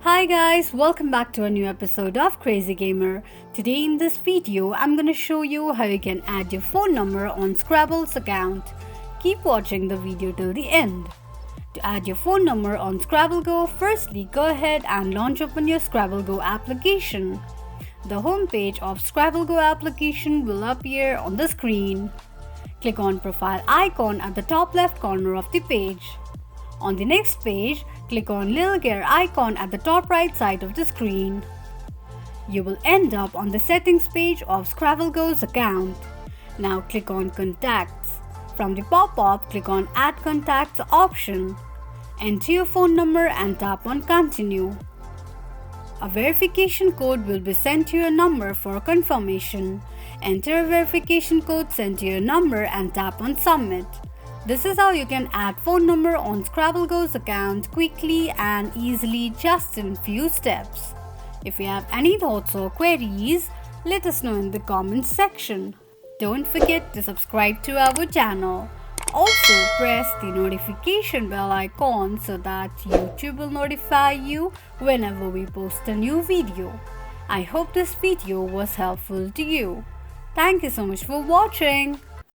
Hi guys, welcome back to a new episode of Crazy Gamer. Today in this video, I'm gonna show you how you can add your phone number on Scrabble's account. Keep watching the video till the end. To add your phone number on Scrabble Go, firstly go ahead and launch open your Scrabble Go application. The home page of Scrabble Go application will appear on the screen. Click on profile icon at the top left corner of the page. On the next page, click on little gear icon at the top right side of the screen. You will end up on the settings page of Scrabble Go's account. Now click on contacts. From the pop-up, click on add contacts option. Enter your phone number and tap on continue. A verification code will be sent to your number for confirmation. Enter a verification code sent to your number and tap on submit. This is how you can add phone number on Scrabble Go's account quickly and easily just in few steps. If you have any thoughts or queries, let us know in the comments section. Don't forget to subscribe to our channel. Also press the notification bell icon so that YouTube will notify you whenever we post a new video. I hope this video was helpful to you. Thank you so much for watching.